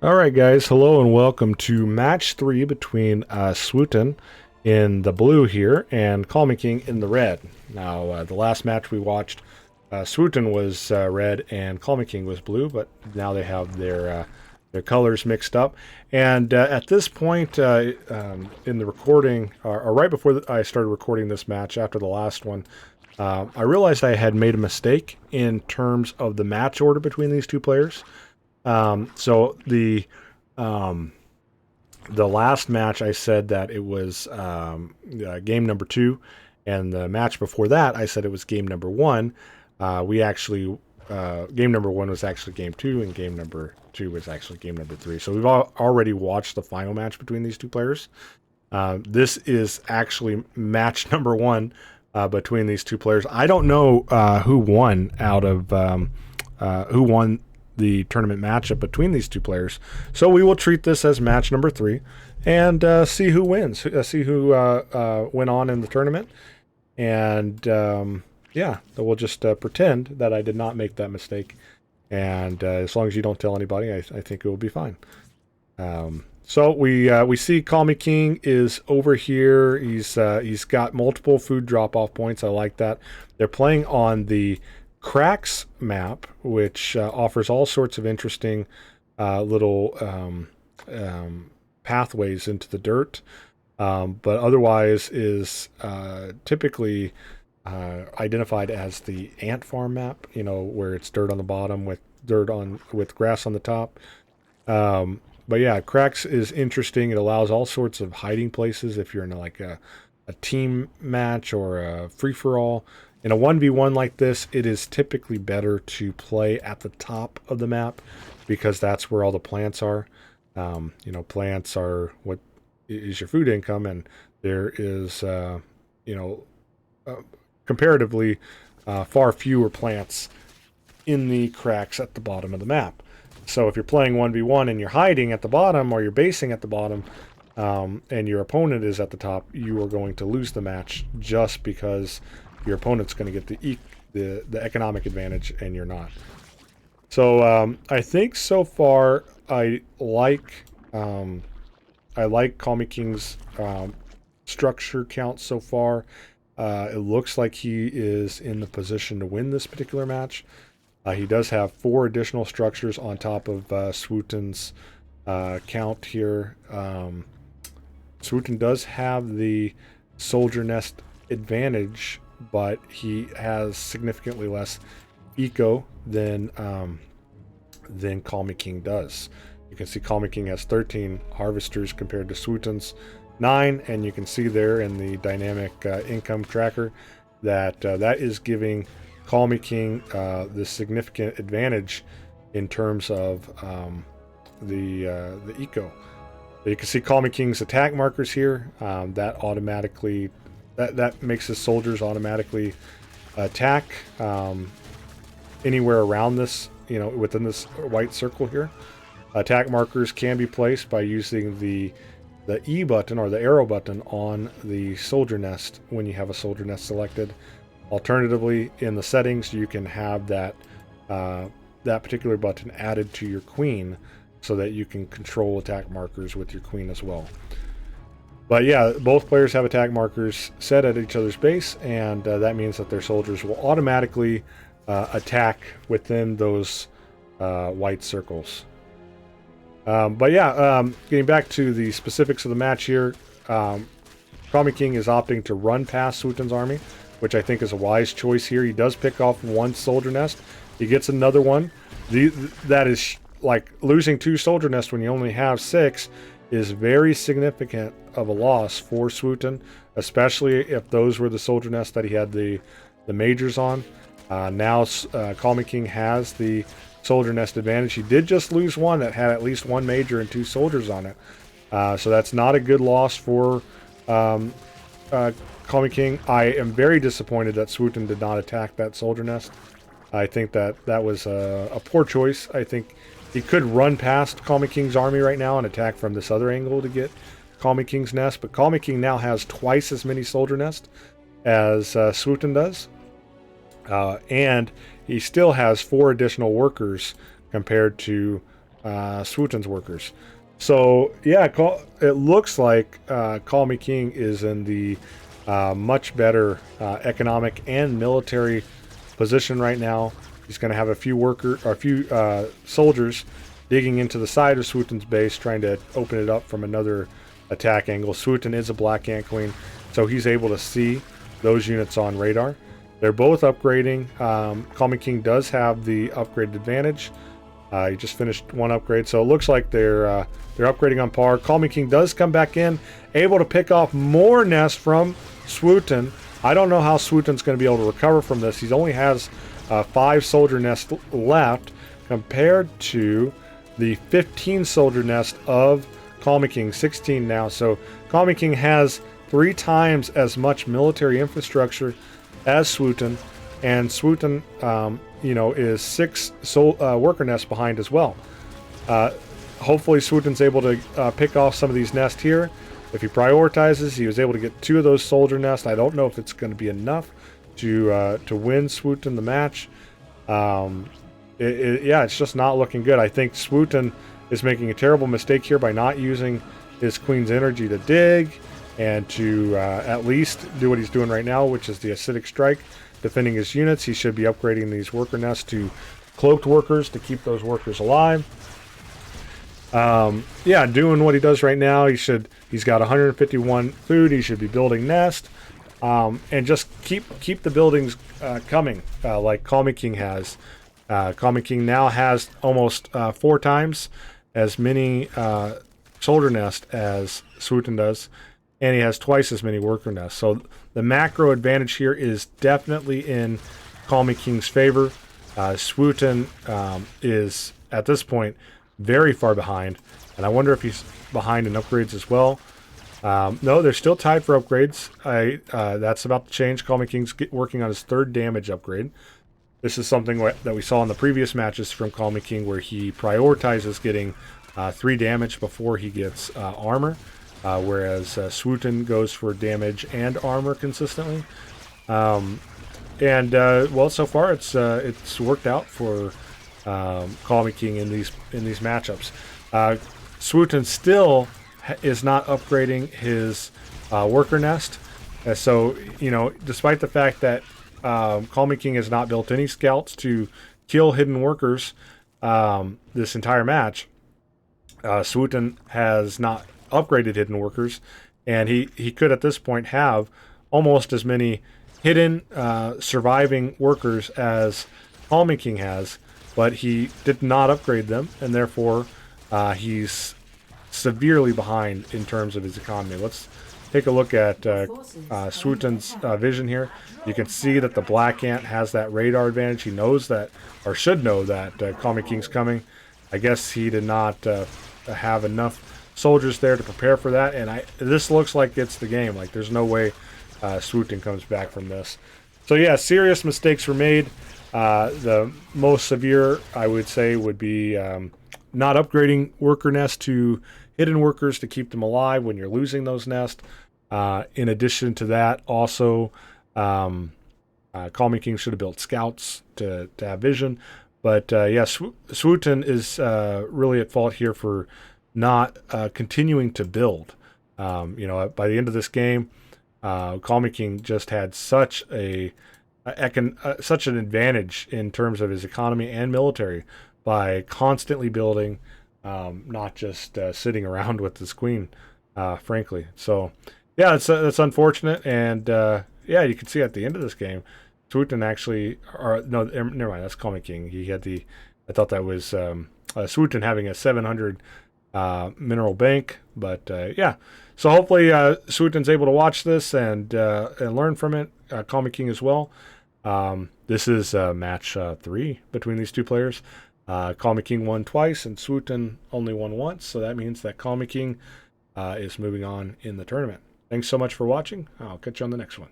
All right, guys. Hello and welcome to match three between Swooton in the blue here and Callmeking in the red. Now, the last match we watched, Swooton was red and Callmeking was blue, but now they have their colors mixed up. And at this point in the recording, or right before I started recording this match, after the last one, I realized I had made a mistake in terms of the match order between these two players. So the last match I said that it was game number two, and the match before that I said it was game number one. We actually game number one was actually game two, and game number two was actually game number three. So we've already watched the final match between these two players. This is actually match number one between these two players. I don't know who won out of who won the tournament matchup between these two players. So we will treat this as match number three and see who wins, see who went on in the tournament. And yeah, we'll just pretend that I did not make that mistake. And as long as you don't tell anybody, I think it will be fine. So we see Callmeking is over here. He's got multiple food drop-off points. I like that. They're playing on the Cracks map, which offers all sorts of interesting little pathways into the dirt, but otherwise is typically identified as the ant farm map. You know, where it's dirt on the bottom with with grass on the top. But yeah, Cracks is interesting. It allows all sorts of hiding places if you're in like a team match or a free-for-all. In a 1v1 like this, it is typically better to play at the top of the map because that's where all the plants are. You know, plants are what is your food income, and there is, comparatively far fewer plants in the cracks at the bottom of the map. So if you're playing 1v1 and you're hiding at the bottom or you're basing at the bottom, and your opponent is at the top, you are going to lose the match just because your opponent's going to get the economic advantage and you're not. So I think so far I like Callmeking's structure count so far. It looks like he is in the position to win this particular match. He does have 4 additional structures on top of Swooton's count here. Swooton does have the soldier nest advantage, but he has significantly less eco than Callmeking does. You can see Callmeking has 13 harvesters compared to Swooton's 9, and you can see there in the dynamic income tracker that that is giving Callmeking the significant advantage in terms of the eco. You can see Callmeking's attack markers here. That automatically that makes his soldiers automatically attack anywhere around this, you know, within this white circle here. Attack markers can be placed by using the E button or the arrow button on the soldier nest when you have a soldier nest selected. Alternatively, in the settings, you can have that that particular button added to your queen so that you can control attack markers with your queen as well. But yeah, both players have attack markers set at each other's base, and that means that their soldiers will automatically attack within those white circles. But yeah, getting back to the specifics of the match here, Callmeking is opting to run past Swooton's army, which I think is a wise choice here. He does pick off one soldier nest. He gets another one. That is like losing 2 soldier nests when you only have 6 is very significant of a loss for Swooton, especially if those were the soldier nests that he had the majors on. Now Callmeking has the soldier nest advantage. He did just lose one that had at least 1 major and 2 soldiers on it. So that's not a good loss for Callmeking. I am very disappointed that Swooton did not attack that soldier nest. I think that was a poor choice. I think he could run past Callmeking's army right now and attack from this other angle to get Callmeking's nest, but Callmeking now has twice as many soldier nests as Swooton does. And he still has 4 additional workers compared to Swooton's workers. So yeah, it looks like Callmeking is in the much better economic and military position right now. He's going to have a few soldiers digging into the side of Swooton's base, trying to open it up from another attack angle. Swooton is a Black Ant Queen, so he's able to see those units on radar. They're both upgrading. Callmeking does have the upgraded advantage. He just finished one upgrade, so it looks like they're upgrading on par. Callmeking does come back in, able to pick off more nests from Swooton. I don't know how Swooton's going to be able to recover from this. He only has 5 soldier nests left compared to the 15 soldier nest of Callmeking, 16 now. So Callmeking has 3 times as much military infrastructure as Swooton, and Swooton, is 6 worker nests behind as well. Hopefully Swooton's able to pick off some of these nests here. If he prioritizes, he was able to get 2 of those soldier nests. I don't know if it's going to be enough to win Swooton the match. It's just not looking good. I think Swooton is making a terrible mistake here by not using his Queen's energy to dig and to at least do what he's doing right now, which is the acidic strike, defending his units. He should be upgrading these worker nests to cloaked workers to keep those workers alive. Doing what he does right now. He's got 151 food. He should be building nest, and just keep the buildings coming, like Callmeking has. Callmeking now has almost 4 times as many soldier nests as Swooton does, and he has twice as many worker nests. So the macro advantage here is definitely in Callmeking's favor. Swooton is at this point very far behind, and I wonder if he's behind in upgrades as well. No, they're still tied for upgrades. That's about to change. Callmeking's working on his 3rd damage upgrade. This is something that we saw in the previous matches from Callmeking, where he prioritizes getting 3 damage before he gets armor, whereas Swooton goes for damage and armor consistently. So far it's worked out for Callmeking in these matchups. Swooton still is not upgrading his worker nest, so despite the fact that Callmeking has not built any scouts to kill hidden workers this entire match, Swooton has not upgraded hidden workers, and he could at this point have almost as many hidden surviving workers as Callmeking has, but he did not upgrade them, and therefore he's severely behind in terms of his economy. Let's take a look at Swooton's vision here. You can see that the Black Ant has that radar advantage. He knows that, or should know that, Callmeking's coming. I guess he did not have enough soldiers there to prepare for that, and this looks like it's the game. Like, there's no way Swooton comes back from this. So yeah, serious mistakes were made. The most severe, I would say, would be not upgrading worker nests to hidden workers to keep them alive when you're losing those nests. In addition to that, also, Callmeking should have built scouts to have vision. But Swooton is really at fault here for not continuing to build. By the end of this game, Callmeking just had such an advantage in terms of his economy and military by constantly building, not just sitting around with his queen, frankly. So, yeah, that's unfortunate, and you can see at the end of this game, Swooton actually, never mind, that's Callmeking. He had I thought that was Swooton having a 700 mineral bank, but so hopefully Swooton's able to watch this and learn from it. Callmeking as well. This is match 3 between these two players. Callmeking won twice and Swooton only won once, so that means that Callmeking is moving on in the tournament. Thanks so much for watching. I'll catch you on the next one.